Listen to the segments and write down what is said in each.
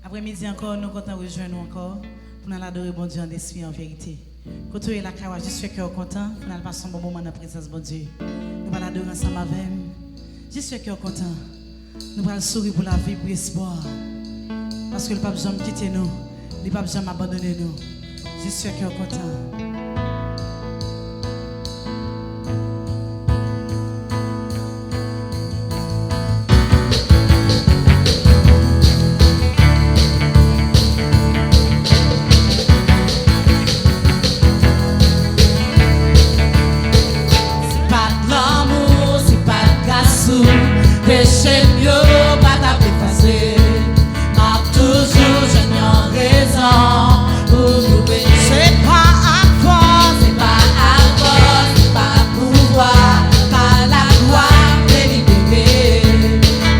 Après-midi encore, nous comptons rejoindre encore pour nous adorer bon Dieu en esprit en vérité. Quand tu es là, je suis content pour nous passer un bon moment dans la présence de bon Dieu. Nous allons adorer ensemble avec nous. Je suis content. Nous allons sourire pour la vie, pour l'espoir. Parce que le pape jamais quitter nous, le pape jamais abandonner nous. Je suis content. Péché mieux, pas d'appeler fazer. M'a toujours j'ai une raison pour nous bénir. C'est pas à force, c'est pas à force, c'est pas à pouvoir, pas la gloire de libérer.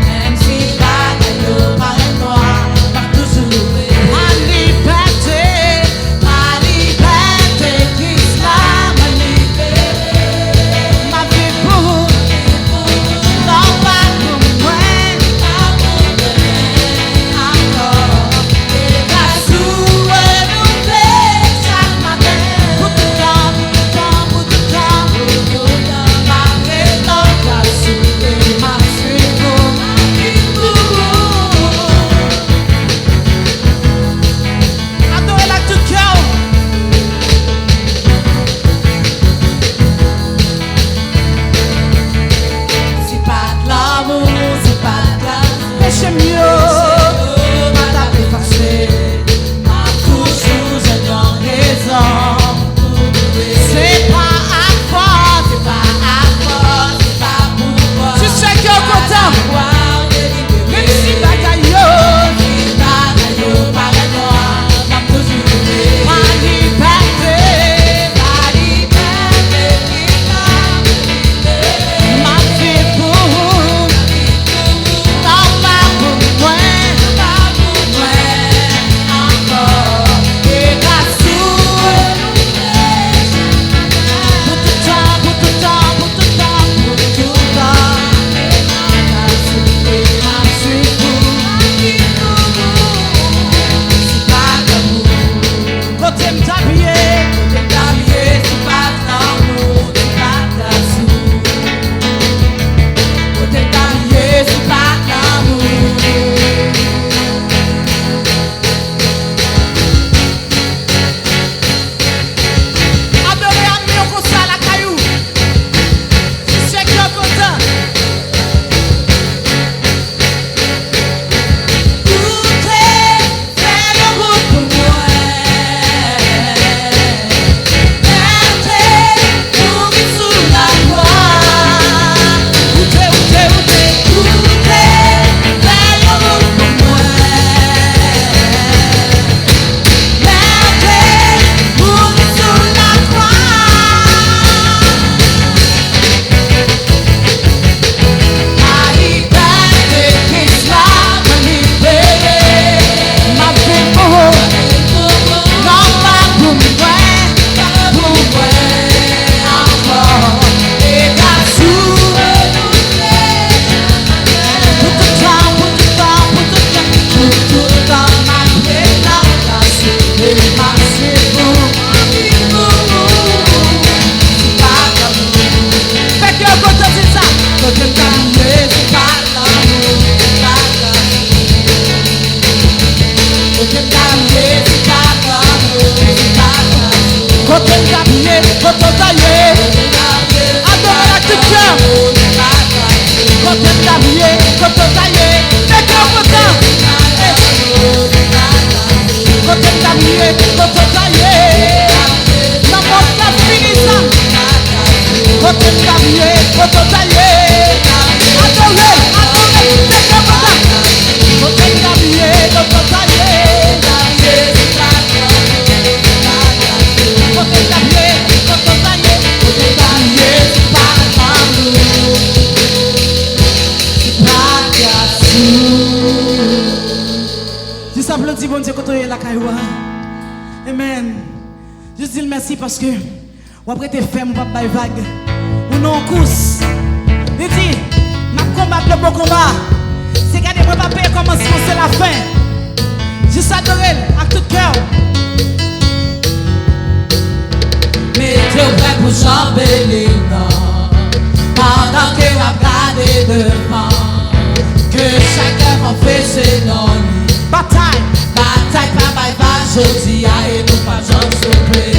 Même si pas gagnant par un noir, pas toujours loué. Ma liberté, Christ m'a libéré. Ma vie pour Amen. Je dis merci parce que vous avez été ferme, vous n'avez pas vague. Vous n'avez pas course. Il dit, je combat le bon combat. C'est garder mon papier commencement, c'est la fin. adorer avec tout cœur. Mettez-vous prêt pour jamber les noms pendant que vous regardez devant. Que chacun va faire ses noms. Bataille. Bataille, travail, va, jodi, et nous pas j'en sauver.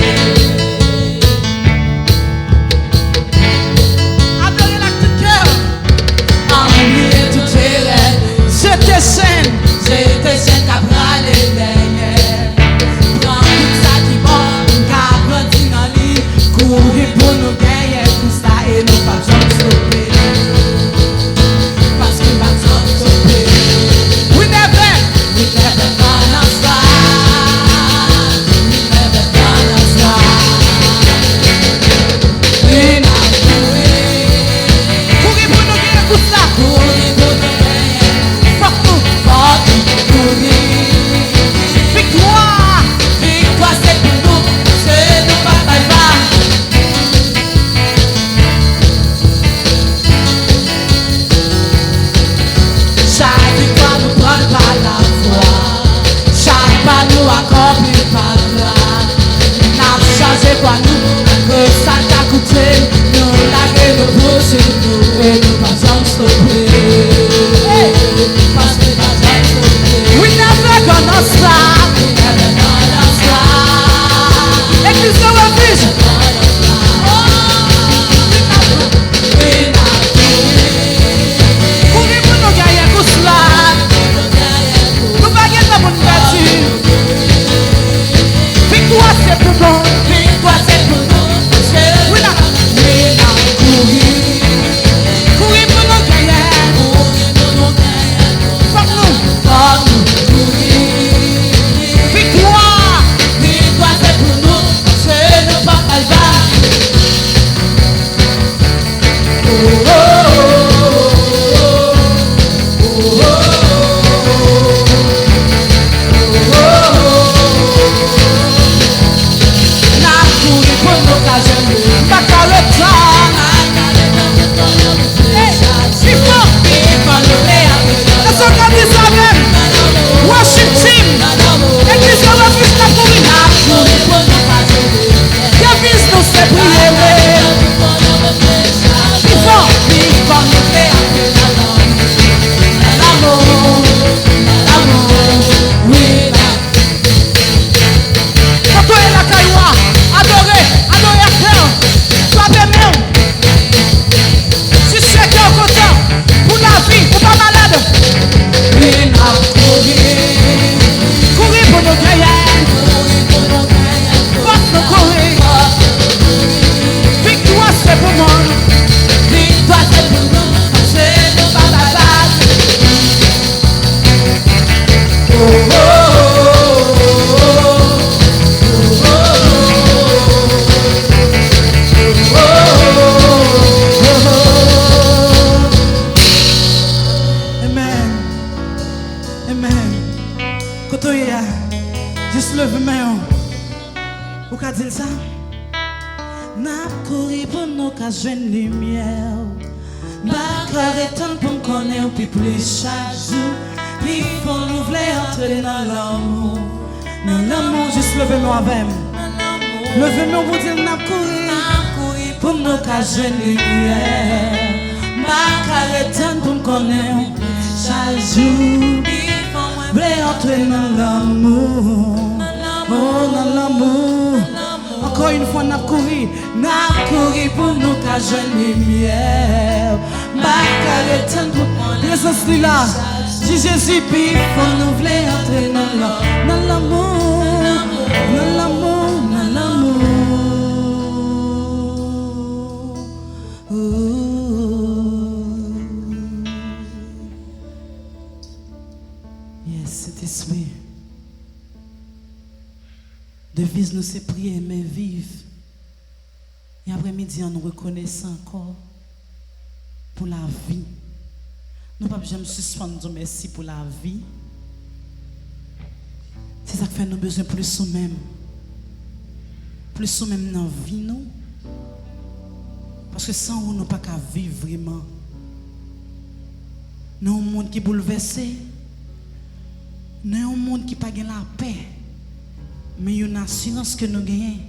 Adorer avec tout cœur. Oubliez toutes les rêves. J'étais saine. J'étais saine qu'à prendre les dernières. Prends tout ça qui monte, qu'à grandir dans l'île. Courir pour nous gagner, tout ça et nous pas j'en sauver. Parce que pas j'en sauver. We never gonna stop. We never gonna stop. We not doing. courir pour nous gagner tout ça. Courir pour nous gagner. Fuck nous. Fuck courir. Victoire. Victoire c'est pour nous, c'est nous bataille pas. Chaque victoire nous prend par la foi. Chaque pas nous accomplit par là. N'a changé quoi nous, que ça t'a coûté. Nous laguer nous pousser nous et nous pas jamais stopper. Parce que pas jamais stopper. We never gonna stop. We never gonna stop. Église de refuge. We not doing. Courir pour nous gagner tout cela. Nous pas gagner pour nous battre. Victoire c'est pour nous. Victoire c'est pour nous. We not courir. courir pour nous gagner. Fuck nous. Victoire. Victoire c'est pour nous. C'est nous pas calva. N'a courir pour nous occasion. Pas qu'à le temps. Si fort, Est-ce qu'on dit ça même? Worship team. Église de refuge la courir. Kevin nous c'est prier. Before Quand on est la cailloua, adorez à cœur. Sois bien. Si tu es cœur content pour la vie, ou pas malade, courir pour nos gaillards. Force nous courir. Victoire c'est pour moi. Amen. Amen. Quand on est là, juste leve main. Vous pouvez dire ça? N'a couru pour nous qu'à jeune lumière. Bakar et temps pour nous connaître puis plus chaque jour. Puis pour nous vouloir entrer dans l'amour. Dans l'amour, juste leve main avec moi. Leve main pour dire n'a couru pour nous qu'à jeune lumière. Bakar et temps pour nous connaître chaque jour. Vouloir entrer dans l'amour. Oh, dans l'amour. Encore une fois, n'a couru pour nous qu'à jeune lumière. Bakar et temps pour présence de là. Si Jésus puis pour nous vouloir entrer dans l'amour. Dans l'amour, dans l'amour. Yes, c'est esprit. Devise nous c'est prier mais vivre. Et après-midi, on nous reconnaissant encore pour la vie. Nous ne pouvons jamais suspendre merci pour la vie. C'est ça qui fait nous besoin plus nous-mêmes. Plus nous-mêmes dans la vie, nous. Parce que sans nous, nous ne pouvons pas vivre vraiment. Nous, un monde qui est bouleversé. Nous sommes un monde qui n'a pas la paix. Mais il y a une assurance que nous gagnons.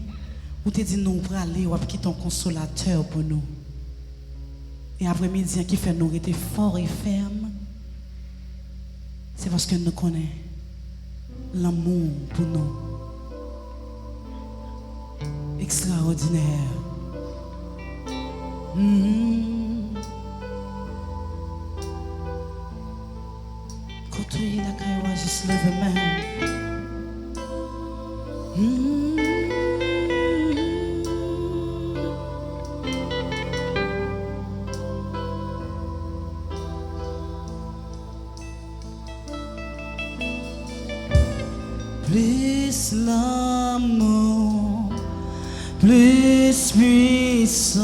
Où te dit nous pour aller ou quitter ton consolateur pour nous. Et après-midi qui fait nous rester forts et fermes. C'est parce que nous connaissons l'amour pour nous. Extraordinaire. Quand tu es là, quand tu juste lève main. Plus l'amour, plus puissance,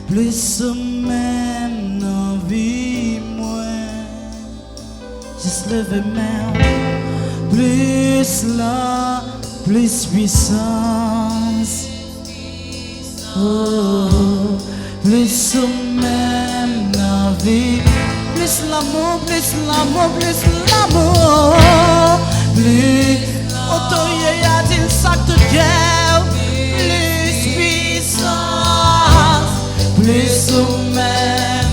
plus même envie moins. Juste lever main. Plus la, plus puissance. Oh, plus même envie. Plus l'amour, plus l'amour, plus l'amour. Plus autorité a dit ça de guerre. Plus puissance, plus même.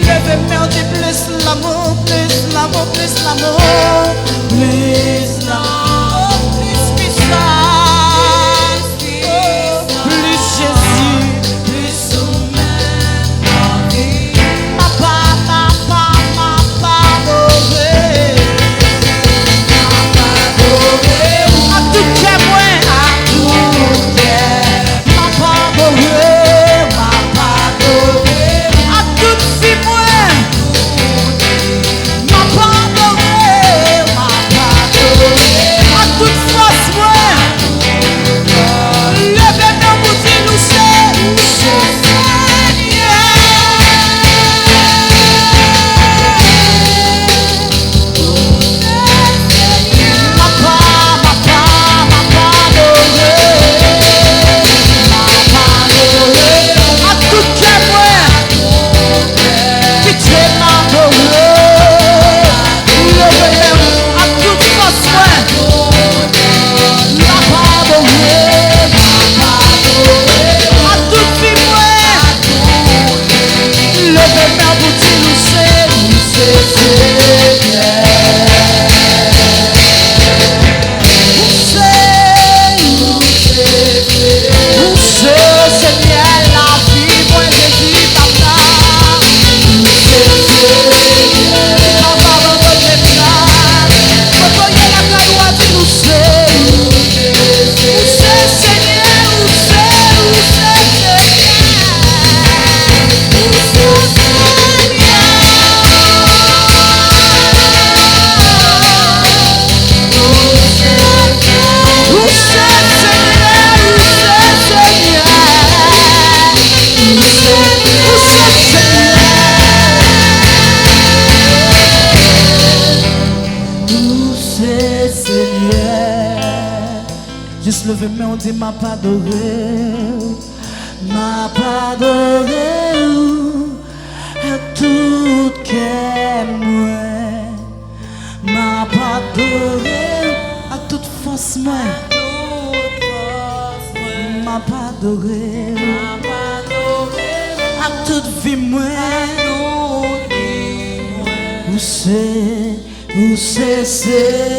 Levez moi dit plus l'amour, plus l'amour, plus l'amour. Plus l'amour, plus puissance. Plus Jésus, plus même. Ma papa, à tout cœur, moi, à tout cœur. Ma papa, à toute fille, moi. Ma papa, à toute force, moi. Levez-nous pour dire nous c'est juste lever mais on dit m'a pas adoré, m'a pas adoré à tout cœur moi, m'a pas adoré à toute force moi, m'a pas adoré à toute vie moi, où c'est Seigneur.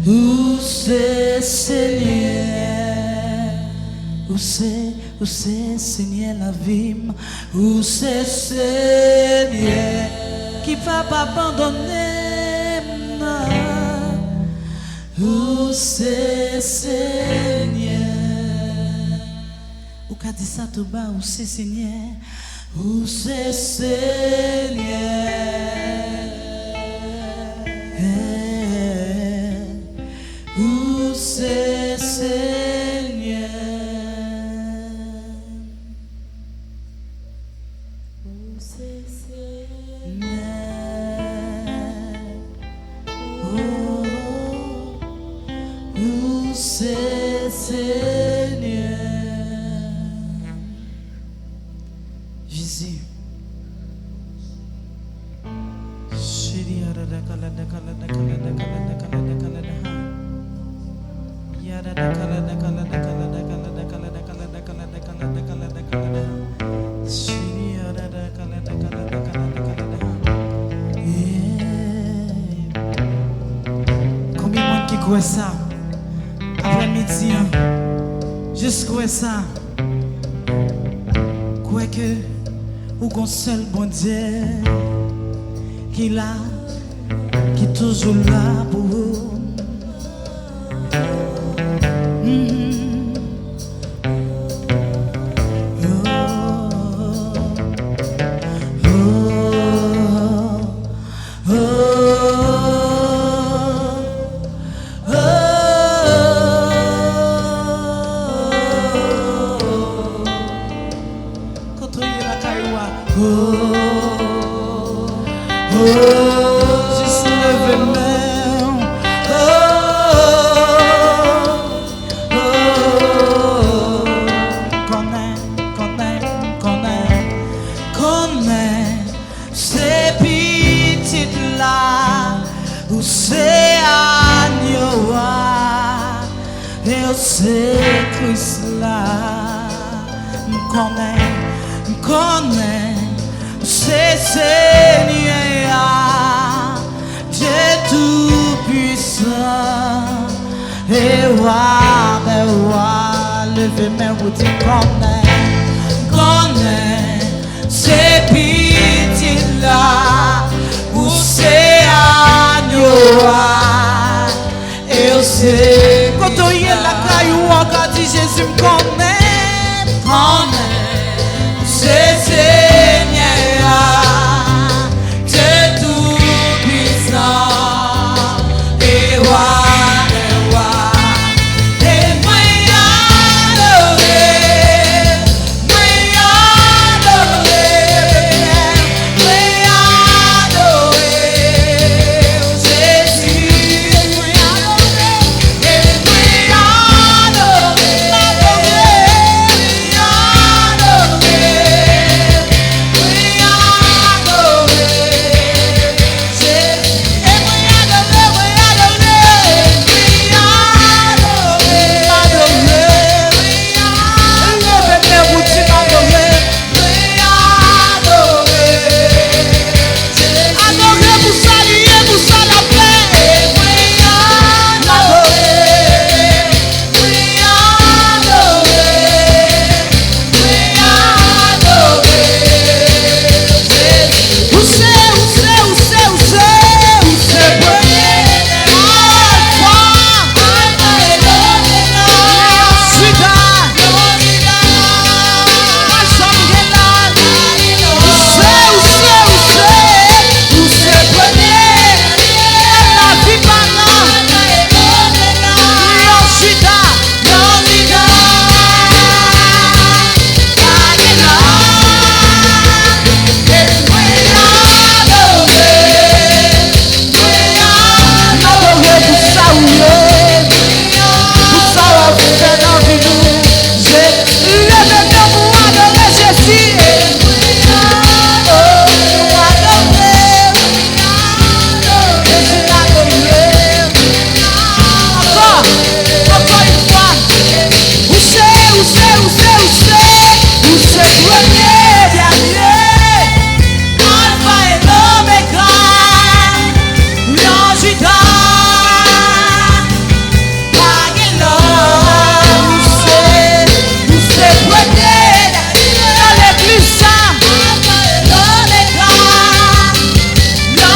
Où c'est Seigneur, où c'est Seigneur la vie, où c'est Seigneur qui va pas abandonner, où c'est Seigneur, où qu'a dit ça tout bas, où c'est Seigneur, où c'est Seigneur. Où c'est Seigneur, où c'est Seigneur, où c'est Seigneur, Jésus. Combien de monde qui croit ça? Après-midi, juste croit ça. Croit que ou qu'on seul bon Dieu qui là, qui toujours là pour vous. Just living now. Connais ces petites là où c'est agneau et c'est Christ là. Connais c'est Seigneur, Dieu tout-puissant, et roi, levez mes vous dites connais, c'est pitié là, où c'est agneau, et c'est, quand on y est la caillou, on dit Jésus me connaît, c'est Seigneur, Dieu tout-puissant, et roi, et moi oh.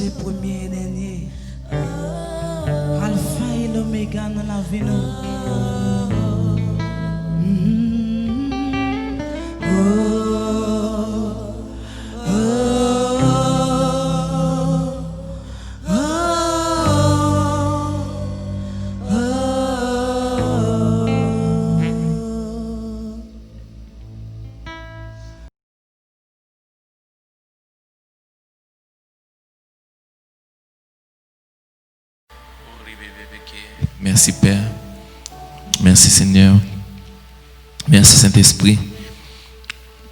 c'est premier et dernier. Alpha et l'oméga dans la vie nous. Merci Père. Merci Seigneur. Merci Saint-Esprit.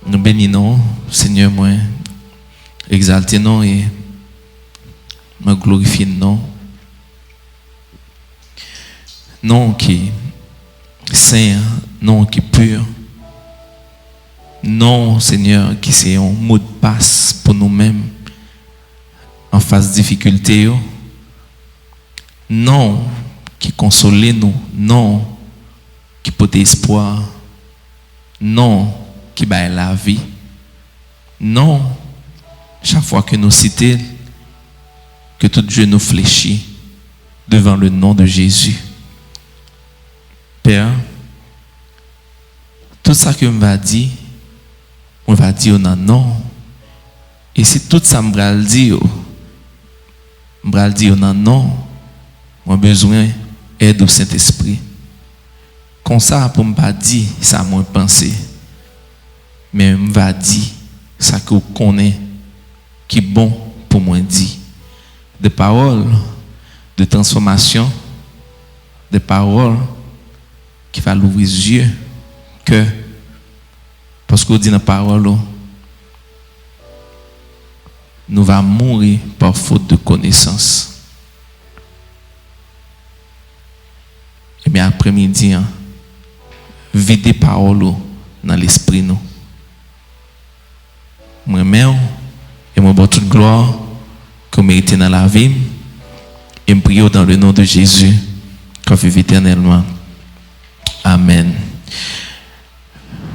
Nous bénissons, Seigneur, moi, exaltons et nous glorifions non. Non qui est saint, non qui est pur. Non, Seigneur, qui c'est un mot de passe pour nous-mêmes en face de difficultés. Non, qui console nous. Non, qui porte espoir. Non, qui baille la vie. Non, chaque fois que nous citons, que tout Dieu nous fléchit devant le nom de Jésus. Père, tout ça que on va dire non. Et si tout ça me va dire non, moi besoin d'aide au Saint-Esprit. Comme ça, pour me pas dire ça moi penser, mais me va dire ça que vous connaissez qui est bon pour moi dire. Des paroles de transformation, des paroles qui va l'ouvrir les yeux, que parce qu'on dit dans la parole, nous allons mourir par faute de connaissance. Et bien après-midi, vider parole dans l'esprit nous. Moi-même, et moi bon toute gloire que vous méritez dans la vie, et me prie dans le nom de Jésus, qu'on vive éternellement. Amen.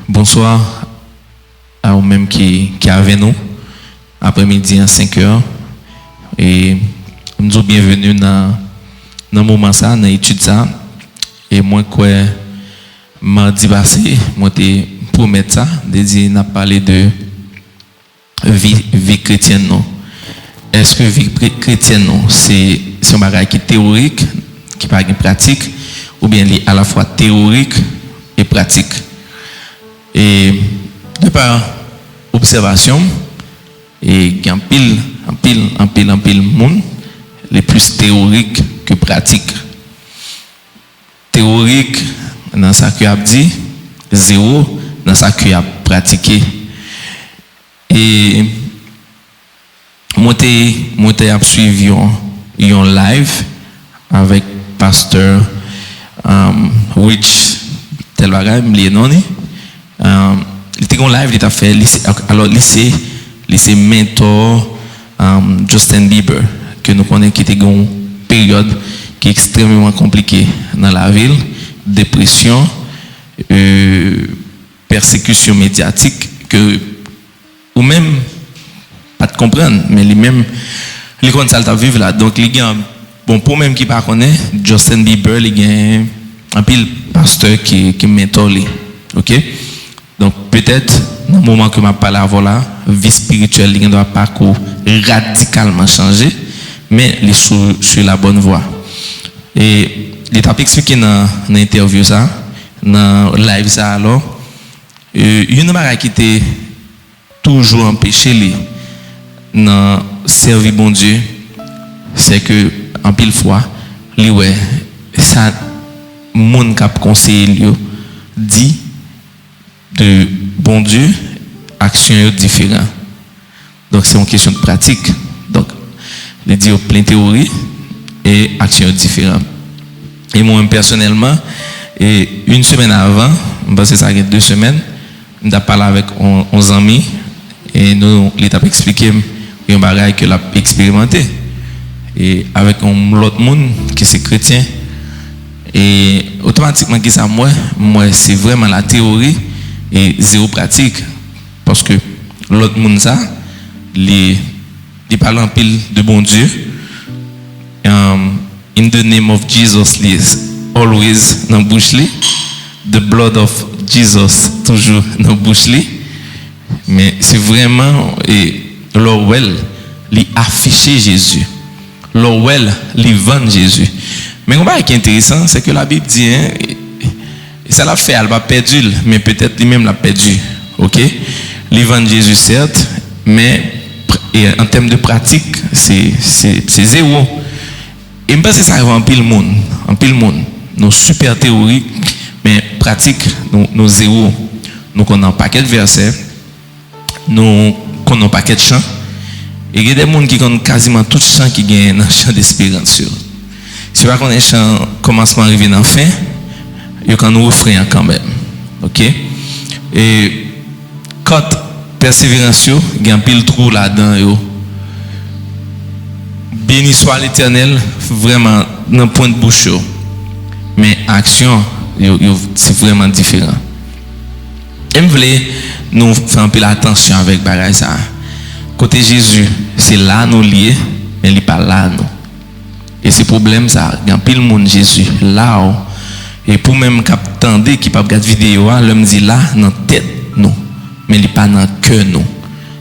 Bonsoir à vous-même qui est avec nous, après-midi à 5h. Et nous sommes bienvenus dans le moment ça, dans l'étude ça. Et moi, quoi, mardi passé, moi, je promis ça, de dire, n'a parlé de vie chrétienne, non. Est-ce que vie chrétienne, non, c'est un bagage qui est théorique, qui n'est pas pratique, ou bien à la fois théorique et pratique? Et de par observation, et il y a un pile monde, les plus théoriques que pratiques. Théorique dans ce que a dit, zéro dans ce que a pratiqué. Et moi j'ai suivi un live avec pasteur Rich Telvaga Mlienoni. Il était en live, il a fait alors lycée mentor Justin Bieber que nous connaissons qui était une période qui est extrêmement compliquée dans la ville, dépression, persécution médiatique que ou même pas de comprendre, mais lui-même il connaît ça vivre là. Donc il y a bon pour même qui pas connaît Justin Bieber, il y a un pile pasteur qui mentor lui. OK? Donc peut-être dans le moment que m'a parlé avant là, vie spirituelle il doit pas radicalement changer, mais il est sur la bonne voie. Et il t'a expliqué dans l'interview ça, dans live ça alors, une chose qui était toujours empêché lui dans servir bon Dieu, c'est que en pile fois, lui ouais, ça monde qui a conseillé lui dit de bon Dieu, action différente. Donc c'est une question de pratique. Donc il dit plein théorie et action différente. Et moi personnellement, et une semaine avant, je pense que ça fait 2 semaines, j'ai parlé avec 11 amis et nous l'État expliqué un bagage que l'a expérimenté et avec l'autre monde qui c'est chrétien et automatiquement qui ça moi c'est vraiment la théorie et zéro pratique parce que l'autre monde ça les il parle en pile de bon Dieu. In the name of Jesus is always dans bouche li. The blood of Jesus toujours dans bouche li. Mais c'est vraiment l'Orwell li afficher Jésus. L'Orwell li vend Jésus. Mais ce qui est intéressant, c'est que la Bible dit, hein, ça l'a fait, elle va perdu, mais peut-être lui-même l'a perdu. Ok? Li vend Jésus certes, mais en termes de pratique, c'est zéro. Et je pense que ça arrive en pile monde. En pile monde. Nos super théories, mais pratique, nos zéro. Nous connaissons un paquet de versets, nous connaissons un paquet de chants. Et il y a des gens qui connaissent quasiment tout chant qui gagne dans le chant d'espérance. Si vous connaissez le chant commencement arrivé dans la fin, il y a un refrain quand même. Ok? Et quand persévérance, il y a un pile trou là-dedans. Béni soit l'Éternel, vraiment dans le point de bouche. Mais action, c'est vraiment différent. Et je voulais nous faire un peu l'attention avec bagay ça. Côté Jésus, c'est là nous liés, mais il n'est pas là nous. Et c'est problème ça, il y a pile monde Jésus là. Et pour même qu'attendre qui pas regarder vidéo, l'homme dit là dans tête nous, mais il n'est pas dans cœur nous.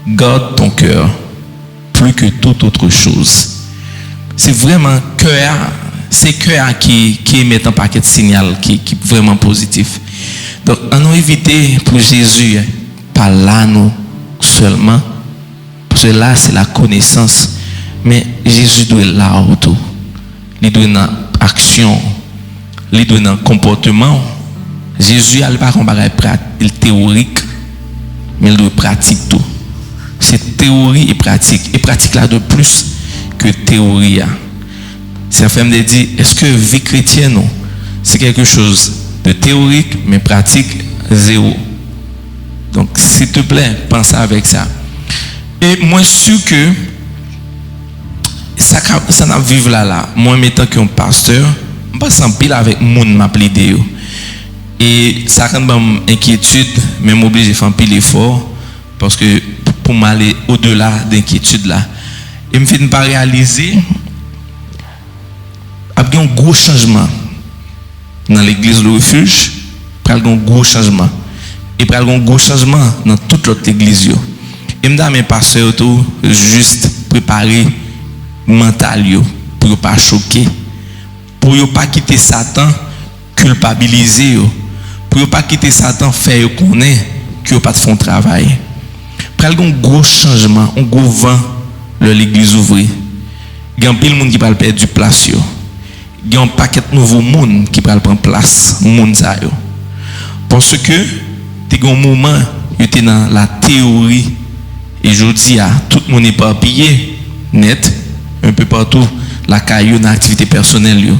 Garde ton cœur plus que toute autre chose. C'est vraiment cœur, c'est cœur qui émet un paquet de signal qui est vraiment positif. Donc, on a évité pour Jésus, pas là nous seulement, parce que là c'est la connaissance, mais Jésus doit être là autour. Il doit être dans l'action, il doit être dans le comportement. Jésus n'a pas un bagage théorique, mais il doit pratiquer tout. C'est théorie et pratique. Et pratique là de plus que théorie. C'est fait me dire, est-ce que vie chrétienne, c'est quelque chose de théorique, mais pratique zéro. Donc, s'il te plaît, pense avec ça. Et moi, je suis sûr que ça n'a vivre là. Moi, en tant qu'un pasteur, je passe en pile avec le monde m'a plaidé. Et ça rend une inquiétude, même obligé de faire un pile effort, parce que pour m'aller au-delà d'inquiétude là. Et me fait ne pas réaliser, il y a un gros changement dans l'église de refuge, il y a un gros changement. Et il y a un gros changement dans toute l'autre église. Et je dis à mes pasteurs juste préparer mental pour ne pas choquer, pour ne pas quitter Satan culpabiliser, pour ne pas quitter Satan faire connaître que pas de fond travail. Il y a un gros changement, un gros vent de l'église ouvrie. Il y a un peu de monde qui va perdre du place. Il y a un paquet de nouveaux monde qui va prendre place. Parce que il y a un moment où tu es dans la théorie et je dis à tout le monde éparpillé, net, un peu partout, la caillou dans l'activité personnelle.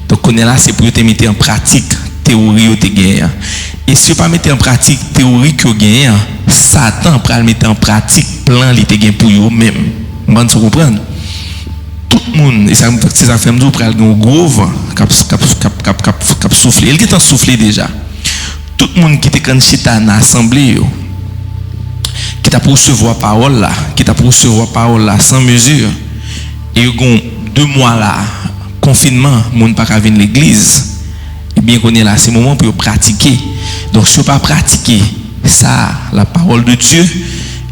Donc on est là, c'est pour te mettre en pratique théorie que tu gagnes. Et si tu ne pas mettre en pratique théorie que tu gagnes, Satan va mettre en pratique plan qui te gagne pour eux-mêmes. Vous comprenez? Tout le monde, et ça fait me dire pour un gros vent qui souffle. Il est en soufflé déjà. Tout le monde qui était quand chita dans l'assemblée, qui t'a pour recevoir parole là, qui t'a pour recevoir parole là sans mesure. Et il y a 2 mois là, confinement, le monde n'a pas venir à l'église. Et bien qu'on est là, c'est le moment pour pratiquer. Donc si on ne pas pratiquer ça, la parole de Dieu,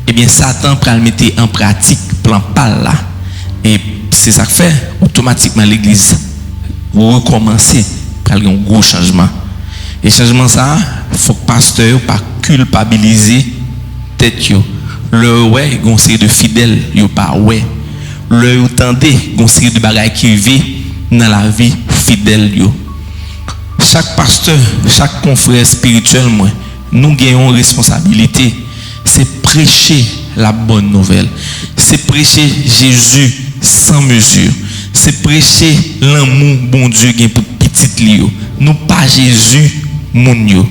et bien Satan peut le mettre en pratique, plan pas là. Et c'est ça que fait, automatiquement l'église, vous recommencez par un gros changement. Et changement ça, il faut que le pasteur ne pas culpabiliser tête. Le ouais, il y a une série de fidèles, il n'y a pas ouais. Le entendez, il y a une série de bagages qui vivent dans la vie fidèle. Chaque pasteur, chaque confrère spirituel, nous avons une responsabilité. C'est prêcher la bonne nouvelle. C'est prêcher Jésus sans mesure. C'est prêcher l'amour bon Dieu pour petit Lio. Nous pas Jésus mon yo.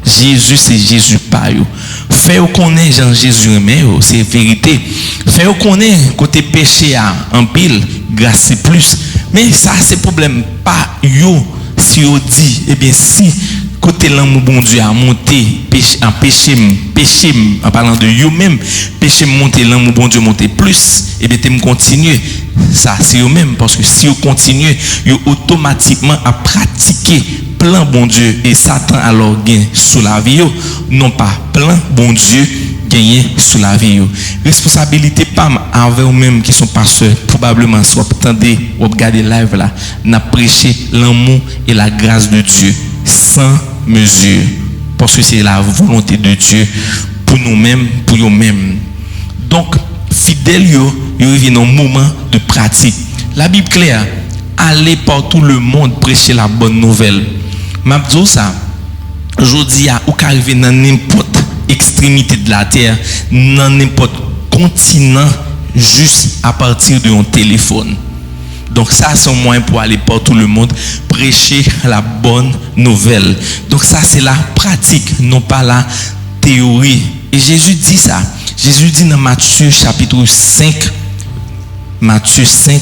Jésus c'est Jésus pas yo. Faire connaître Jean Jésus mais c'est vérité. Faire connaître côté péché en pile, grâce c'est plus. Mais ça c'est problème pas yo si on dit eh bien si côté l'amour bon Dieu a monté en péché en parlant de vous-même, péché monter l'amour bon Dieu monter plus, et bien tu continuer. Ça c'est vous-même parce que si vous continuez, vous automatiquement à pratiquer plan bon Dieu et Satan alors gagne sous la vie, non pas plan bon Dieu gagner sous la vie. Responsabilité pas avec vous-même qui sont pasteurs, probablement soit attendez ou regarder live là, n'a prêché l'amour et la grâce de Dieu sans mesure parce que c'est la volonté de Dieu pour nous-mêmes, pour nous-mêmes. Donc fidèles il revient un moment de pratique. La Bible claire, allez par tout le monde prêcher la bonne nouvelle. M'a dit ça, aujourd'hui ou qu'arriver dans n'importe extrémité de la terre, dans n'importe continent, juste à partir de un téléphone. Donc ça c'est un moyen pour aller par tout le monde prêcher la bonne nouvelle. Donc ça c'est la pratique, non pas la théorie. Et Jésus dit ça. Jésus dit dans Matthieu chapitre 5, Matthieu 5,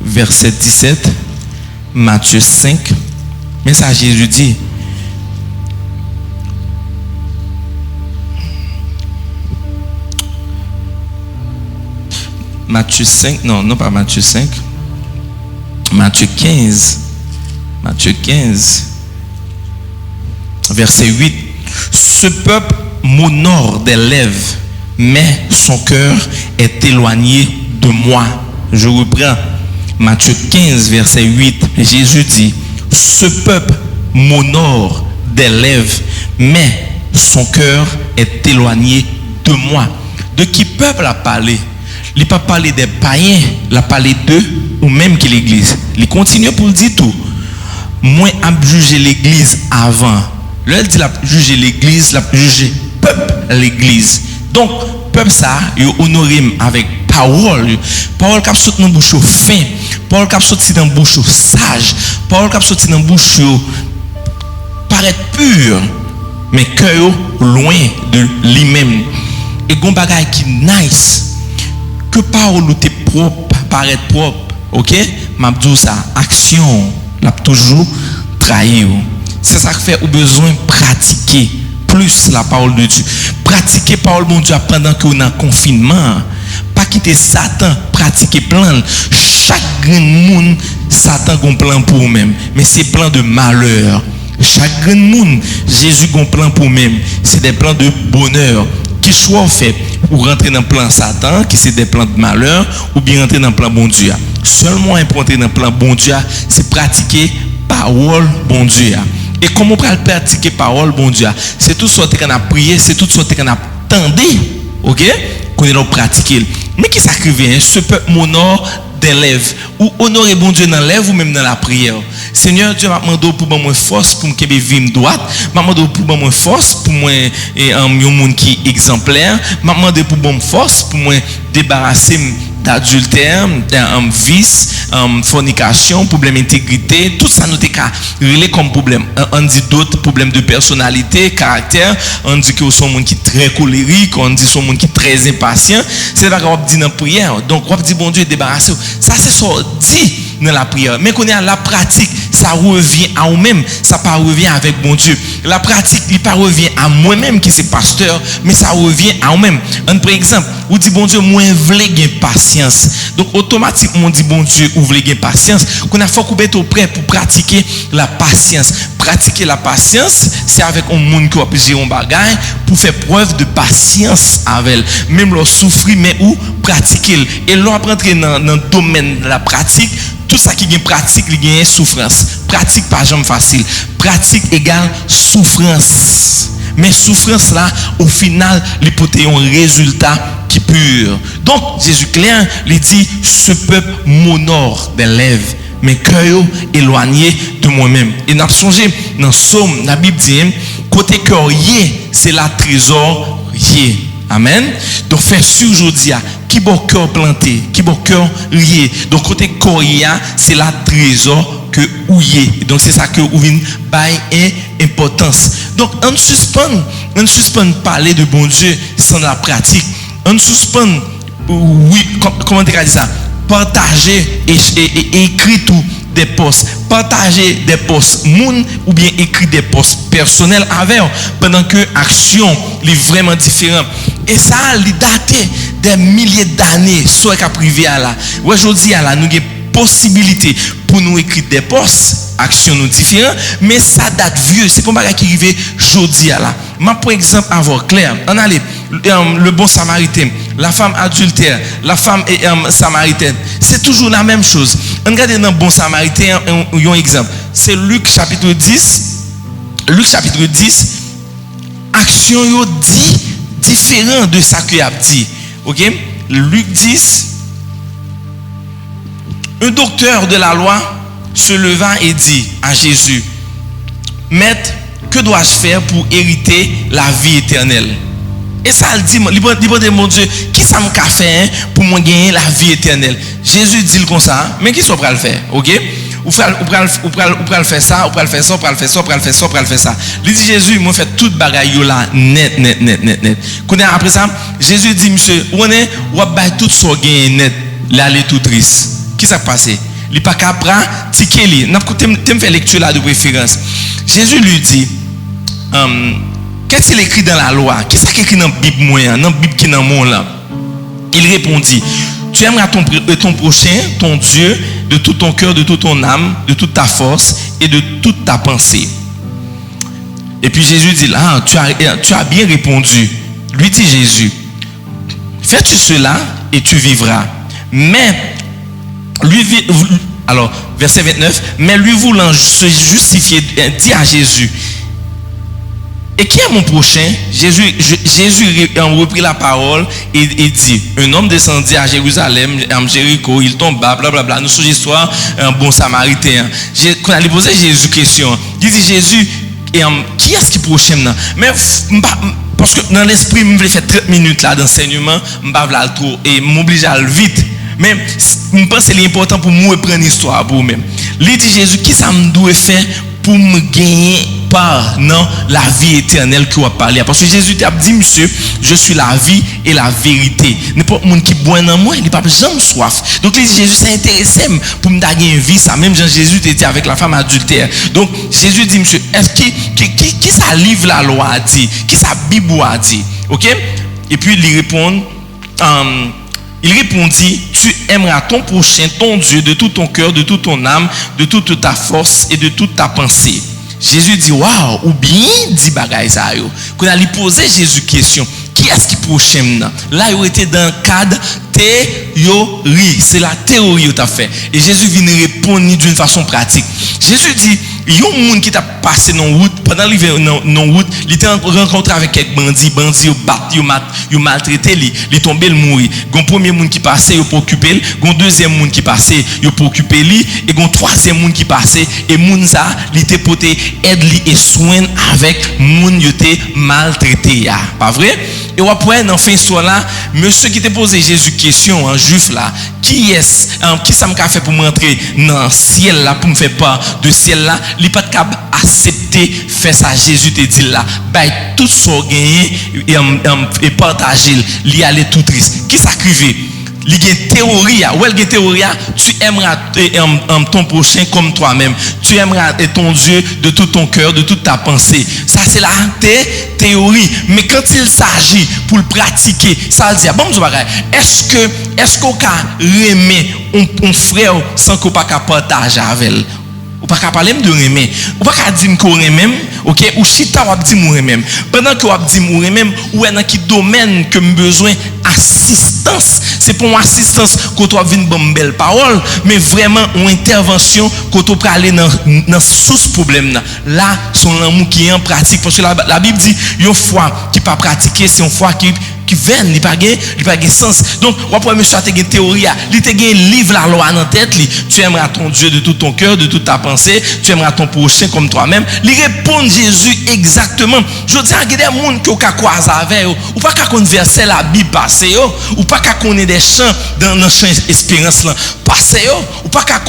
verset 17, Matthieu 5, mais ça Jésus dit, Matthieu 5, non pas Matthieu 5, Matthieu 15, verset 8, ce peuple m'honore des lèvres, mais son cœur est éloigné de moi. Je reprends Matthieu 15, verset 8. Jésus dit, ce peuple m'honore des lèvres, mais son cœur est éloigné de moi. De qui peuple a parlé? Il n'a pas parlé des païens, il a parlé d'eux ou même que l'église. Il continue pour le dire tout. Moi, à juger l'église avant. Là, il dit la juger l'église, la juger peuple l'église. Donc, peuple ça, il honore avec parole. Parole qui sorti dans bouche fin, parole qui sorti dans bouche sage, parole qui sorti dans bouche paraît pure, mais cœur loin de lui-même. Et gon bagay qui nice. Que parole ou t'es propre, paraît propre, ok? M'a dit ça, action, l'a toujours trahi. C'est ça qui fait au besoin de pratiquer plus la parole de Dieu. Pratiquer parole de Dieu pendant que on est en confinement. Pas quitter Satan, pratiquer plan. Chaque grand monde, Satan a un plan pour vous-même. Mais c'est plan de malheur. Chaque grand monde, Jésus a un plan pour vous-même. C'est des plans de bonheur. Qui choix fait pour rentrer dans le plan Satan, qui c'est des plans de malheur, ou bien rentrer dans le plan bon Dieu. Seul moyen pour entrer dans le plan bon Dieu, c'est pratiquer parole bon Dieu. Et comment on peut pratiquer parole bon Dieu? C'est tout ce qu'on a prié, c'est tout ce qu'on a tendu, ok? Qu'on est là pratiquer. Mais qui s'acrivait, ce peuple m'honore des lèvres, ou honorer bon Dieu dans les lèvres ou même dans la prière. Seigneur Dieu m'a demandé pour moi force pour me vivre droite, m'a demandé pour moi force pour moi un monde qui est exemplaire, m'a demandé pour moi force pour moi débarrasser d'adultère, d'un vice, fornication, problème d'intégrité, tout ça nous est comme problème. On dit d'autres problèmes de personnalité, caractère, on dit que sont monde qui est très colérique, on dit sont monde qui est très impatient. C'est là qu'on dit dans la prière. Donc on dit bon Dieu débarrasser. Ça c'est ça dit dans la prière. Mais qu'on est à la pratique, ça revient à nous-mêmes, ça pas revient avec bon Dieu. La pratique, il pas revient à moi-même qui c'est pasteur, mais ça revient à nous-mêmes. Par exemple, on dit bon Dieu, moi je veux gagner patience. Donc automatiquement on dit bon Dieu, vous voulez gagner patience. Qu'on a faut qu'on être prêt pour pratiquer la patience. Pratiquer la patience, c'est avec un monde qui va gérer un bagage pour faire preuve de patience avec elle. Même leur souffrir mais ou pratiquer. Et là on rentrer dans le domaine de la pratique. Tout ça qui est pratique, il y a souffrance. Pratique pas jamais facile. Pratique égale souffrance. Mais souffrance là, au final, il peut avoir un résultat qui est pur. Donc, Jésus clair, il dit, ce peuple m'honore des lèvres, mais cœur éloigné de moi-même. Et n'a changé dans Somme, la Bible dit, côté cœur c'est la trésor yé. Amen. Donc, faire sûr aujourd'hui, qui bon cœur planté, qui bon cœur lié. Donc, côté coria, c'est la trésor que ouillé. Donc, c'est ça que vous venez bail importance. Donc, on suspend parler de bon Dieu sans la pratique. On suspend, oui, comment dire ça? Partager et écrire tout des posts, partager des posts moun ou bien écrire des posts personnels avec eux, pendant que action est vraiment différente. Et ça, il daté des milliers d'années, soit qu'à privé à là. Aujourd'hui, à là, nous avons possibilité pour nous écrire des posts, actions nous différentes, mais ça date vieux, c'est pas un qui arrive aujourd'hui à là. Moi, pour exemple, avoir clair, on a le bon samaritain, la femme adultère, la femme samaritaine, c'est toujours la même chose. On regarde dans le bon samaritain, un exemple, c'est Luc chapitre 10, action yo dit différent de ça que a dit. OK? Luc 10, un docteur de la loi se leva et dit à Jésus, Maître, que dois-je faire pour hériter la vie éternelle? Et ça, il dit, mon Dieu, qui ça m'a fait pour moi gagner la vie éternelle? Jésus dit comme ça, mais qui soit prêt à le faire? OK? Ou pral faire ça, ou pral faire ça, ou pral faire ça, ou pral faire ça, ou pral faire ça. Il dit Jésus, moi fait toute bagaille là net. Connais après ça, Jésus dit monsieur, ou va tout so gagner net, l'aller tout triste. Qui ça passé? Il pas capable ticket li. N'a t'aime faire lecture là de préférence. Jésus lui dit qu'est-ce qu'il écrit dans la loi? Qu'est-ce qu'il écrit dans la Bible moyen, dans la Bible qui est dans le monde là? Il répondit, tu aimeras ton prochain, ton Dieu, de tout ton cœur, de toute ton âme, de toute ta force et de toute ta pensée. Et puis Jésus dit là, tu as bien répondu. Lui dit Jésus, fais-tu cela et tu vivras. Mais alors verset 29, mais lui voulant se justifier, dit à Jésus, et qui est mon prochain? Jésus reprit la parole et dit, un homme descendit à Jérusalem, à Jéricho, il tomba, blablabla. Nous sommes l'histoire un bon samaritain. Quand on a posé Jésus question, il dit Jésus, qui est-ce qui est prochain? Mais parce que dans l'esprit, je voulais faire 30 minutes là d'enseignement, je ne vais pas trop et m'oblige à aller vite. Mais je pense que c'est important pour moi de prendre l'histoire pour moi-même. Il dit Jésus, qui ça me doit faire pour me gagner par non, la vie éternelle que vous parlez? Parce que Jésus t'a dit, monsieur, je suis la vie et la vérité. N'importe qui qui boit dans moi, il n'a pas jamais soif. Donc il dit Jésus s'est intéressé pour me gagner une vie. Ça même Jean Jésus était avec la femme adultère. Donc Jésus dit, monsieur, est-ce qui ça livre la loi a dit? Qui ça Bible a dit? OK? Et puis il répond, il répondit, tu aimeras ton prochain, ton Dieu, de tout ton cœur, de toute ton âme, de toute ta force et de toute ta pensée. Jésus dit, waouh, ou bien dit bagaille ça yo. Quand on a posé Jésus question, qui est-ce qui prochain là? Il était dans le cadre théorie, c'est la théorie que tu as fait. Et Jésus vient répondre d'une façon pratique. Jésus dit, il y a un monde qui t'a passé dans la route, pendant l'hiver dans la route, il t'a rencontré avec quelques bandits, ils maltraité, il tombé, il mourit. Il y a un premier monde qui passait, il occupé, il y a un deuxième monde qui passait, il occupé, et il y a un troisième monde qui passait, et monde ça, il était porté aide et soin avec monde qui était maltraité. Pas vrai? Et après, dans fin histoire là, monsieur qui t'a posé Jésus question, un juif là, qui ça m'a fait pour m'entrer dans le ciel là, pour me faire part de ciel là, il n'est pas capable d'accepter faire ça. Jésus te dit là, tout ce gagné et partager, il allait tout triste. Qui s'acrivait? Il y a une théorie, tu aimeras ton prochain comme toi-même. Tu aimeras ton Dieu de tout ton cœur, de toute ta pensée. Ça, c'est la théorie. Mais quand il s'agit pour le pratiquer, ça veut dire, bon, est-ce qu'on peut aimer un frère sans qu'on pas partager avec elle? Ou pas parler de remem, ou pas dire qu'on remem, OK, ou chita ou dire moi remem. Pendant que ou dire moi remem, ou dans qui domaine que me besoin assistance, c'est pour assistance que tu viens une belle parole, mais vraiment une intervention que tu peux aller dans sous problème là, son l'amour qui est en pratique, parce que la Bible dit une foi qui pas pratiquer, c'est une foi qui vaine, il pas gain sens. Donc on peut monsieur te gain théorie, il te gain livre la loi dans tête, tu aimeras ton Dieu de tout ton cœur, de toute ta pensée, tu aimeras ton prochain comme toi-même. Il répond Jésus exactement. Je dis à des gens qui ont croisé avec ou pas qu'à converser la Bible passer ou pas qu'à connaître des chants dans le chant espérance là passer ou pas qu'à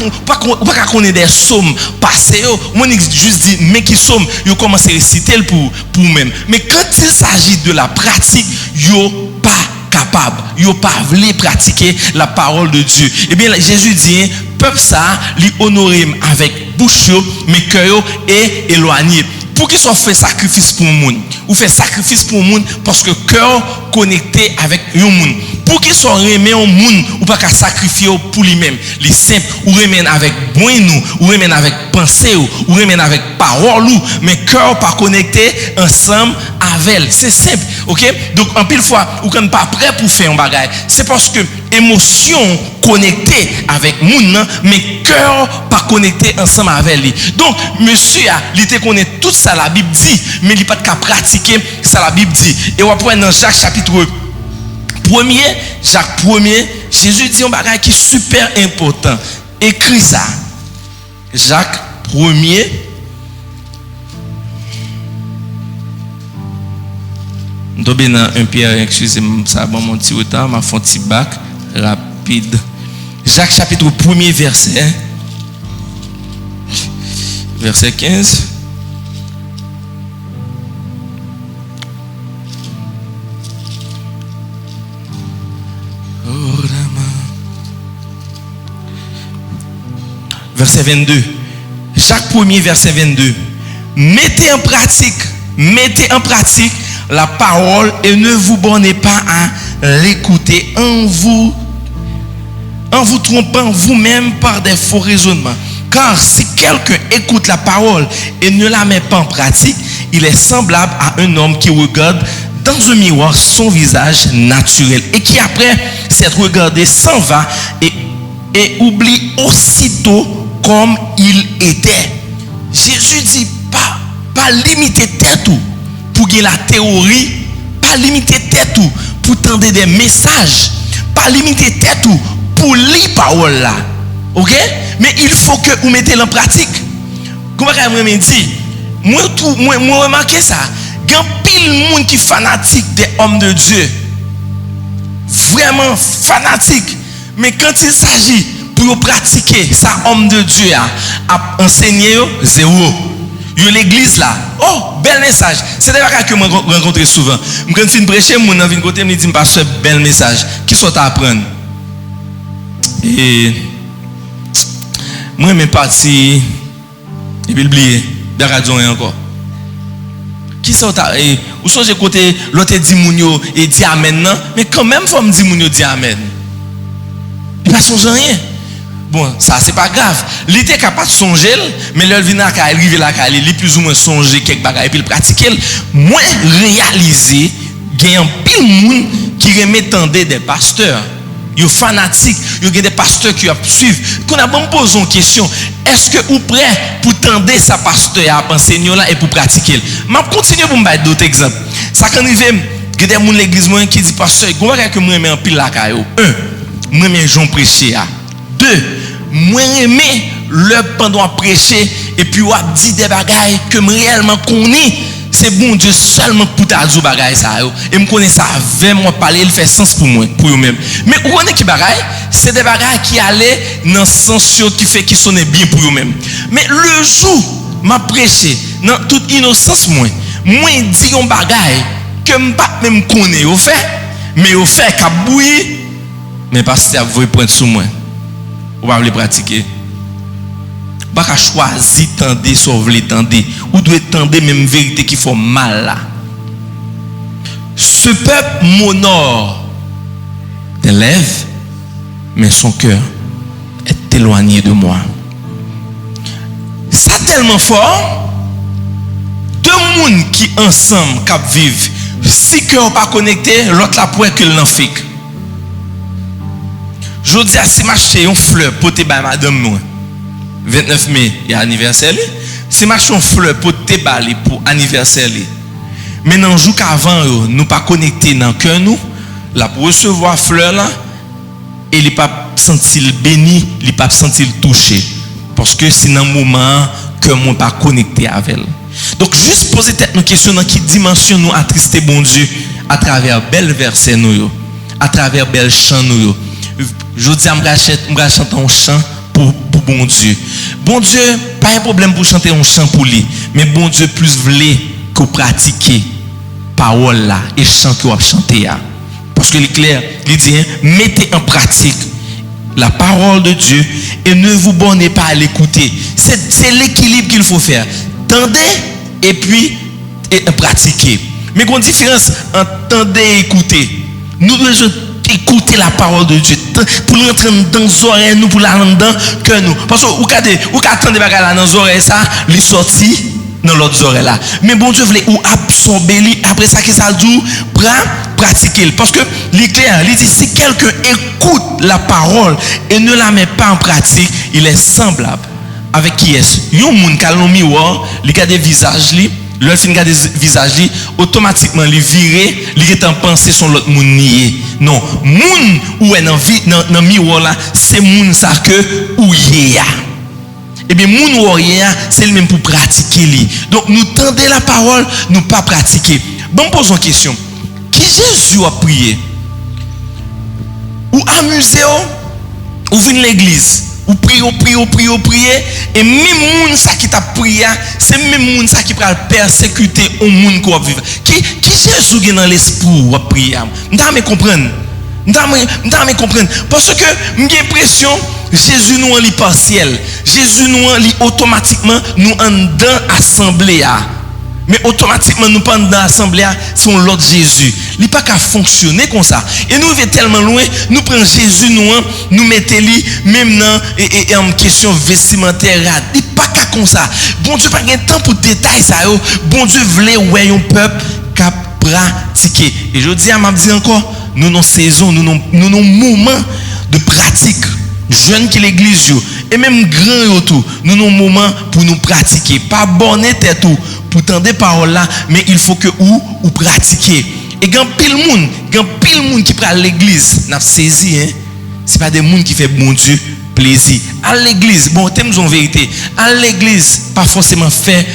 connaître des psaumes passer moi juste dit mais qui psaume yo commence à réciter pour même. Mais quand il s'agit de la pratique, yo pas capable, yo pas voulu pratiquer la parole de Dieu. Eh bien Jésus dit peuple ça, li honorer avec bouche mais cœur est éloigné. Pour qu'il soit fait sacrifice pour le monde, ou fait sacrifice pour le monde parce que cœur connecté avec le monde. Pour qu'il soit remis au monde, ou pas qu'à sacrifier pour lui-même. Les simples, ou remet avec bon nous, ou remet avec pensée, ou remet avec parole, mais cœur pas connecté ensemble avec elle. C'est simple, ok? Donc en pile fois, ou qu'on n'est pas prêt pour faire un bagage, c'est parce que émotion connectée avec monde, mais cœur pas connecté ensemble avec lui. Donc monsieur il te connaît tout ça la Bible dit, mais il pas qu'à pratiquer ça la Bible dit. Et on va prendre dans Jacques chapitre 1er, Jacques 1er, Jésus dit un bagage qui est super important. Écris ça. Jacques 1er. Dobé dans 1 Pierre, excusez-moi, ça va mon petit retard, m'a fait un petit bac rapide. Jacques chapitre 1er verset 15. Verset 22. Jacques 1er verset 22. Mettez en pratique la parole et ne vous bornez pas à l'écouter en vous trompant vous-même par des faux raisonnements. Car si quelqu'un écoute la parole et ne la met pas en pratique, il est semblable à un homme qui regarde dans un miroir son visage naturel et qui après s'être regardé s'en va et oublie aussitôt comme il était. Jésus dit pas limiter tête pour gagner la théorie, pas limiter tête pour tendre des messages, pas limiter tête pour lire parole là. OK? Mais il faut que vous mettez en pratique. Comment me dit moi remarqué ça. Il y a pile monde qui fanatique des hommes de Dieu. Vraiment fanatique. Mais quand il s'agit pour pratiquer ça, homme de Dieu a enseigné zéro. Yo l'église là. Oh, bel message. C'est des bagages que je rencontre souvent. Quand je prêche, mon envie de côté me dit pasteur bel message. Qui sont à apprendre? Et moi même parti et puis oublier de radio encore. Qui sont à ou sont j'ai côté l'autre dit mounio et dit amen non, mais quand même faut me dire mounio dit amen. Il pas songe rien. Bon, ça c'est pas grave. Il était capable de songer, mais le vient à arriver là, il est plus ou moins songer quelque bagaille et puis le pratiquer. Moins réaliser, il y a un pile monde qui remet tendé des pasteurs. Ils sont fanatiques, il y a des pasteurs qui suivent. Qu'on a bon posé une question, est-ce que vous prêt pour tendre sa pasteur à enseigner là et pour pratiquer? Je continue pour me donner d'autres exemples. Ça quand arrive, il y a des gens de l'église qui disent pasteur, comment est-ce que moi je un pile là caillou? 1, moi je Jean prêcher. 2, moi j'aime le pendant prêcher et puis on dit des bagailles que réellement connais. C'est bon Dieu seulement pour ta dire bagaille ça et me connaît ça avec moi parler il fait sens pour moi pour eux même mais vous connaissez qui bagaille c'est des bagailles qui allaient dans sens qui fait qui sonne bien pour eux même mais le jour m'a prêché dans toute innocence moi dit un bagaille que me pas même connaît au fait mais au fait qu'a bouilli mais pasteur vous prendre sur moi on va le pratiquer. Pas qu'à choisir tendre sauver tendre ou doit tendre même vérité qui font mal là. Ce peuple m'honore des lèvres mais son cœur est éloigné de moi. Ça tellement fort deux monde qui ensemble cap vivre si cœur pas connecté l'autre la pour que l'en fait. Je dis à si m'acheter une fleur pour te ba madame moi 29 mai, il y a anniversaire. C'est marchons fleur pour te baler pour anniversaire. Mais dans le jour qu'avant, nous pas connectés dans le cœur, nous, là pour recevoir fleur là, et il pas sentir béni, il pas sentir touché. Parce que c'est dans le moment que nous pas connecté avec elle. Donc, juste poser tête nos questions dans quelle dimension nous attrister bon Dieu à travers bel verset nous, à travers bel chant nous. Je dis à me chanter un chant pour bon Dieu. Bon Dieu, pas un problème pour chanter un chant pour lui, mais bon Dieu plus voulait que pratiquer parole là et chant que vous chanter. Parce que il est clair, il dit mettez en pratique la parole de Dieu et ne vous bornez pas à l'écouter. C'est l'équilibre qu'il faut faire. Tendez et puis pratiquer. Mais il y a une différence entre tendez et écouter. Nous devons écouter la parole de Dieu pour rentrer dans nos oreilles, nous pour la rendre dans cœur nous. Parce que vous attendez dans nos oreilles ça, les sorties dans l'autre oreille là. Mais bon Dieu voulait ou absorber après ça qui ça dit pratiquer. Parce que l'éclair, il dit si quelqu'un écoute la parole et ne la met pas en pratique, il est semblable avec qui est-ce? Yon moun qui a un miroir, il regarde des visages li. Le fin regarde des visages, automatiquement, il vire, il est en pensée sur l'autre monde nié. Non, moun ou est dans le miroir là, c'est moun ça que ou yé. Et bien, moun ou yé, c'est le même pour pratiquer li. Donc, nous tendez la parole, nous pas pratiquer. Bon, posons une question. Qui Jésus a prié? Ou amusé ou venez l'église? Ou prier, et même moun ça qui t'a prié, c'est même moun ça qui va persécuter au monde qui va vivre. Qui Jésus est dans l'esprit ou a prier? M'ta me comprendre. Parce que j'ai l'impression Jésus nous en lit partiel. Jésus nous en lit automatiquement nous en dans assemblée. Mais automatiquement nous pendant l'assemblée c'est l'autre Jésus. Il n'est pas qu'à fonctionner comme ça. Et nous vivons tellement loin, nous prenons Jésus nous mettons lui même dans en question vestimentaire. Il n'est pas qu'à comme ça. Bon Dieu pas de temps pour détailler ça. Bon Dieu voulait ouais un peuple qui pratiquer. Et je dis à m'a dit encore, nous nos saisons, nous nos moments de pratique. Jeunes qui l'église et même grands autour, nous nos moments pour nous pratiquer. Pas bonner tête tout pour tendre des paroles là, mais il faut que ou pratiquer. Et quand pile monde qui prend l'église, n'a saisi hein. C'est pas des monde qui fait bon Dieu plaisir. À l'église, bon, thème en vérité, à l'église pas forcément fait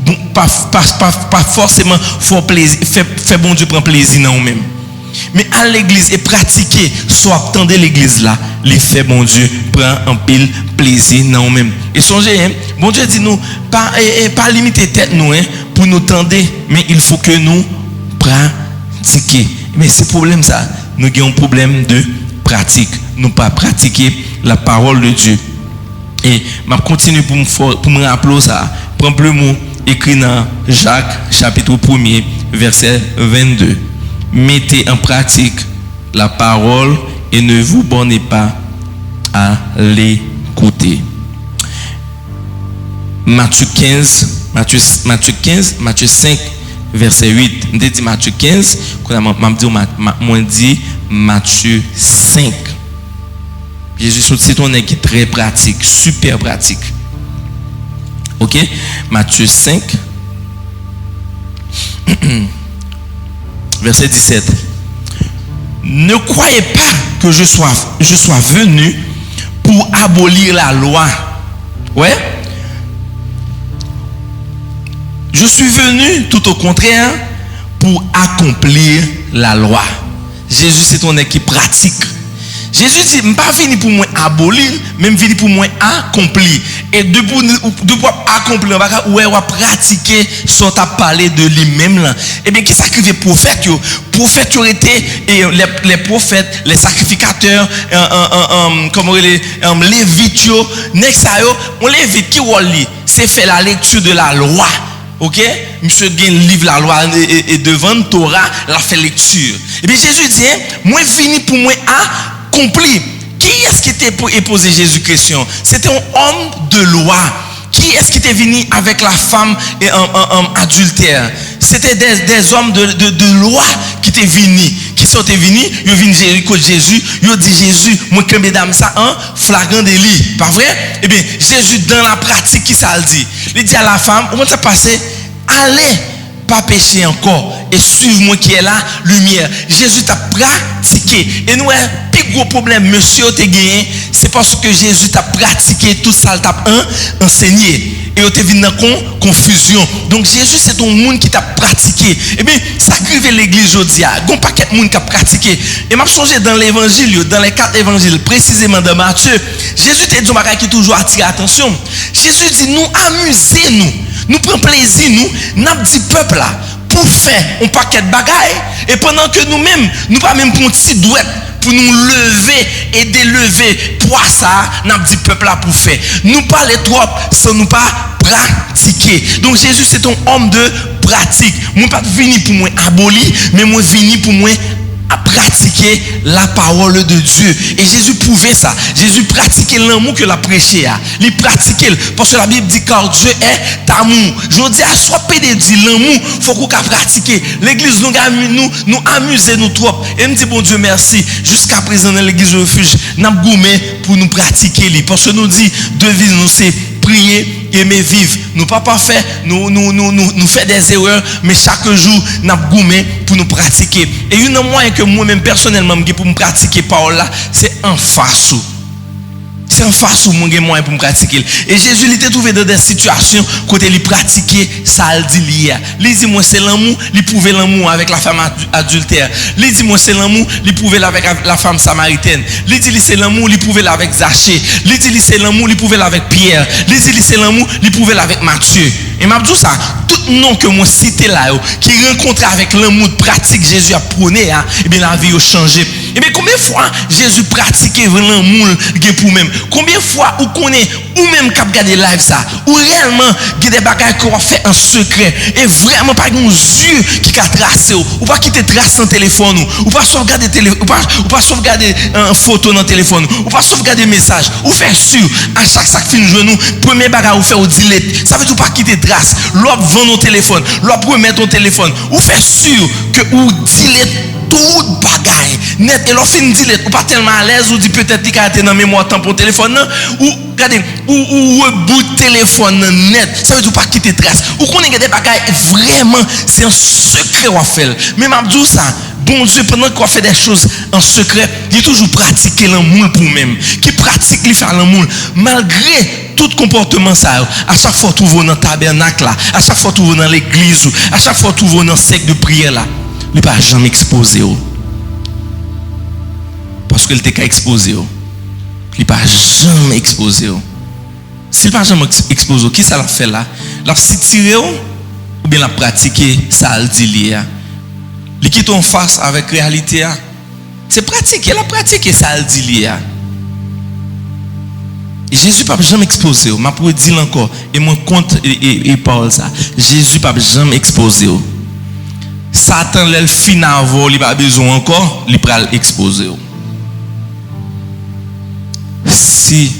bon, pas forcément faire plaisir, fait bon Dieu prend plaisir dans nous-mêmes. Mais à l'église et pratiquer, soit attendre l'église là, les fait bon Dieu prend un pile plaisir dans nous-mêmes. Et songez, hein, bon Dieu dit nous, pas limiter tête nous, hein, pour nous tendre, mais il faut que nous pratiquions. Mais ce problème ça, nous avons un problème de pratique. Nous pas pratiquer la parole de Dieu. Et je continue pour me rappeler ça. Prends le mot écrit dans Jacques chapitre 1er verset 22. Mettez en pratique la parole et ne vous bornez pas à l'écouter. Matthieu 5, verset 8. Je dis Matthieu 15, je dis Matthieu 5. Jésus, c'est un qui est très pratique, super pratique. Ok? Matthieu 5. Verset 17. Ne croyez pas que je sois venu pour abolir la loi. Ouais. Je suis venu tout au contraire pour accomplir la loi. Jésus c'est un qui pratique. Jésus dit, je ne suis pas venu pour moi abolir, mais je suis venu pour moi accomplir. Et de pour accomplir, on va pratiquer ce qu'on a parlé de lui-même. Et bien, qui sacrifie les prophètes? Les prophètes ont été, les prophètes, les sacrificateurs, les lévites, on lévite qui c'est faire la lecture de la loi. Ok? Monsieur gagne livre la loi et devant Torah, la fait lecture. Et bien, Jésus dit, moi je venu pour moi accomplir. Qui est-ce qui était posé Jésus question? C'était un homme de loi. Qui est-ce qui était venu avec la femme et un adultère? C'était des hommes de loi qui étaient venus. Qui sont venus? Ils viennent Jéricho Jésus. Ils ont dit Jésus, moi que mesdames ça en flagrant délit. Pas vrai? Eh bien, Jésus dans la pratique, qui ça le dit? Il dit à la femme, comment ça passe? Allez, pas pécher encore et suivez-moi qui est là, lumière. Jésus t'a pratiqué. Et nous, un plus gros problème, monsieur, t'es gagné, c'est parce que Jésus t'a pratiqué tout ça, t'a enseigné. Et t'es venu dans confusion. Donc Jésus, c'est ton monde qui t'a pratiqué. Et bien, ça crive l'église aujourd'hui. Il y a un paquet de monde qui a pratiqué. Et m'a changé dans l'évangile, dans les 4 évangiles, précisément dans Matthieu. Jésus t'a dit un bagage qui toujours attire l'attention. Jésus dit, nous amusez-nous. Nous prenons plaisir, nous dit peuple là, pour pour faire un paquet de bagailles, et pendant que nous-mêmes, nous pas même pour un petit douette, pour nous lever et délever poids ça, n'a dit peuple là pour faire. Nous parler trop sans nous pas pratiquer. Donc Jésus c'est un homme de pratique. Moi pas venu pour moi abolir, mais moi venu pour moi à pratiquer la parole de Dieu. Et Jésus prouvait ça. Jésus pratiquait l'amour que l'a prêché. Il pratiquait parce que la Bible dit car Dieu est amour. Je dis à soit pédé dit l'amour, faut qu'on pratiquer. L'église nous amuser nous trop. Et me dit bon Dieu merci. Jusqu'à présent dans l'église refuge, n'a goumé pour nous pratiquer lui parce que nous dit devise nous c'est prier, aimer vivre. Nous pas parfaits, nous fait des erreurs, mais chaque jour nous goumé pour nous pratiquer. Et une moyen que moi-même personnellement pour me pratiquer parole là, c'est en face. C'est en face où mon moyen pour me pratiquer. Et Jésus il était trouvé dans des situations côté il pratiquer ça il dit lié. Il dit moi c'est l'amour, il prouvait l'amour avec la femme adultère. Il dit moi c'est l'amour, il prouvait avec la femme samaritaine. Il dit c'est l'amour, il prouvait avec Zachée. Il dit c'est l'amour, il prouvait avec Pierre. Il dit c'est l'amour, il prouvait avec Matthieu. Et m'a dit ça, tout nom que moi cité là qui rencontre avec l'amour pratique Jésus a prôné et bien la vie a changé. Et bien combien de fois Jésus pratiquait l'amour pour même? Combien de fois ou connaît ou même cap garder live ça ou réellement il y a des bagages qu'on fait en secret et vraiment pas un yeux qui a tracé ou pas quitter trace dans téléphone ou pas sauvegarder ou pas sauvegarder une photo dans téléphone ou pas sauvegarder message ou faire sûr à chaque fin genou premier bagage ou faire au delete ça veut dire pas quitter trace l'autre vend nos téléphone l'autre remet ton téléphone ou faire sûr que ou delete tout bagaille net et l'offre dit ou pas tellement à l'aise ou dit peut-être qu'il a été dans mémoire temps pour téléphone ou regardez ou reboot téléphone net ça veut dire pas quitter trace ou qu'on ait des bagailles vraiment c'est un secret on fait mais m'a dit ça bon Dieu pendant qu'on fait des choses en secret il est toujours pratiquer l'amour pour même qui pratique il fait l'amour malgré tout comportement ça à chaque fois tu vas dans tabernacle là à chaque fois tu vas dans l'église à chaque fois tu vas dans secte de prière là il pas jamais exposé parce qu'il était qu'à exposer il pas jamais exposé s'il pas jamais exposé qui ça l'a fait là l'a tiré ou bien l'a pratiqué ça le dit lié il quitte en face avec réalité c'est pratiquer la pratiquer ça le dit lié Jésus pas jamais exposé m'a pour dire encore et moi compte et parole ça Jésus pas jamais exposé Satan le fin avant il pas besoin encore il pral exposer si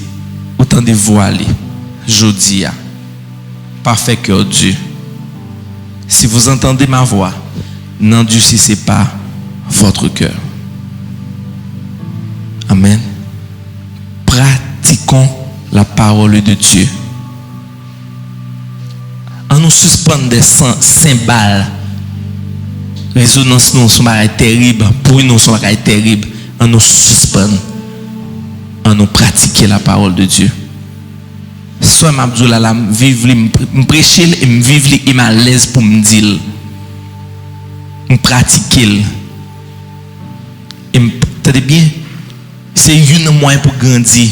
autant de voilé jodi a parfait cœur Dieu si vous entendez ma voix n'endurcissez pas votre cœur amen pratiquons la parole de Dieu en nous suspendre des cymbales résonance nous sont terrible pour nous sont terrible en nous suspendre en nous pratiquer la parole de Dieu soit m'abdoula la vivre me prêcher et me vivre et à l'aise pour me dire me pratiquer et t'as bien c'est une moyen pour grandir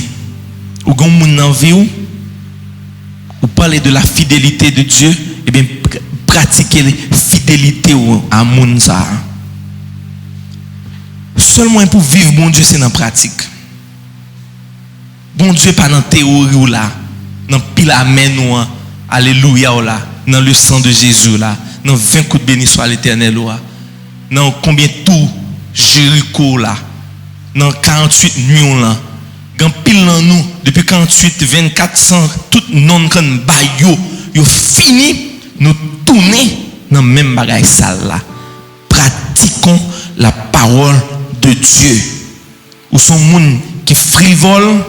ou gon moun nan vie ou parler de la fidélité de Dieu et bien pratiquer la fidélité à moun ça seul moyen pour vivre bon Dieu c'est dans pratique bon Dieu pas dans théorie ou là dans pile amen ou alléluia ou là dans le sang de Jésus là dans 20 coups de béni soit l'éternel ou dans combien tout Jéricho là dans 48 nuits là grand pile dans nous depuis 48 2400 tout non kan bayo yo fini nous tourner dans même bagaille sale là pratiquons la parole de Dieu ou son monde qui frivole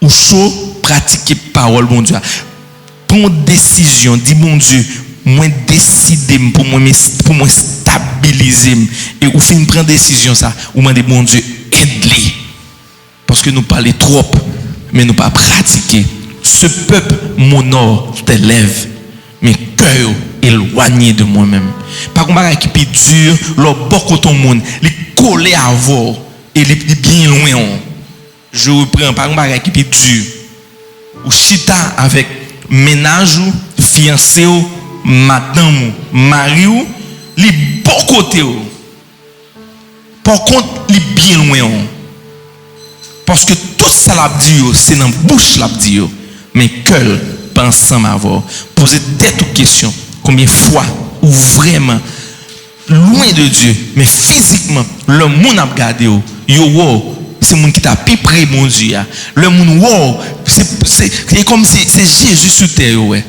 ou chaud pratiquer parole bon Dieu prends décision dis bon Dieu moi décider pour moi stabiliser et ou fin prendre décision ça ou demander bon Dieu aide-les parce que nous parlons trop mais nous pas pratiquer ce peuple m'honore tes lèvres mais cœur éloigné de moi-même par contre qui est dur leur beaucoup ton monde il collé à vous et il est bien loin je reprends par contre qui est dur ou chita avec ménage ou fiancé ou madame ou mari les bons côtés. Par contre, les bien loin. Parce que tout ça l'a dit, c'est dans la bouche l'a dit. Mais cœur pense sans m'avoir. Posez tête aux questions. Combien de fois ou vraiment loin de Dieu, mais physiquement, le monde a regardé. C'est le monde qui t'a plus près, mon Dieu. Le monde, wow, c'est comme si c'est Jésus sur terre. Ouais.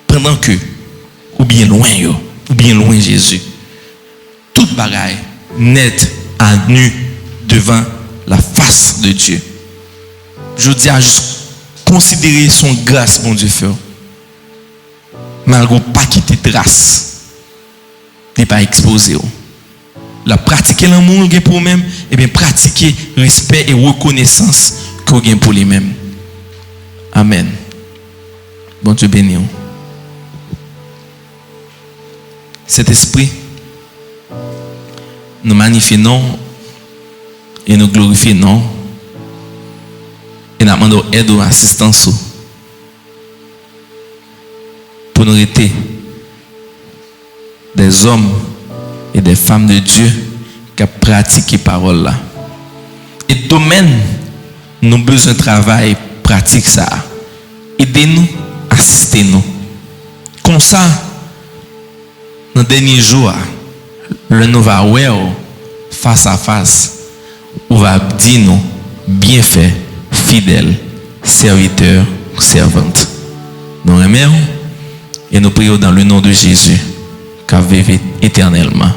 Pendant que, ou bien loin Jésus. Toute bagaille net à nu devant la face de Dieu. Je dis à juste considérer son grâce, mon Dieu, fait. Malgré pas quitter trace, n'est pas exposé. La pratiquer l'amour pour lui-même, et bien pratiquer respect et reconnaissance qu'on gagne pour lui-même. Amen. Bon Dieu béni. Cet esprit, nous magnifions et nous glorifions et nous demandons aide ou assistance pour nous être des hommes et des femmes de Dieu qui pratiquent la parole là. Et domaine, nous avons besoin de travail pratique ça. Aidez-nous, assistez-nous. Comme ça, dans les derniers jours, le nous va voir face à face, on va dire nous, bien fait, fidèle, serviteur, servante. Nous remercions et nous prions dans le nom de Jésus, qui vive éternellement.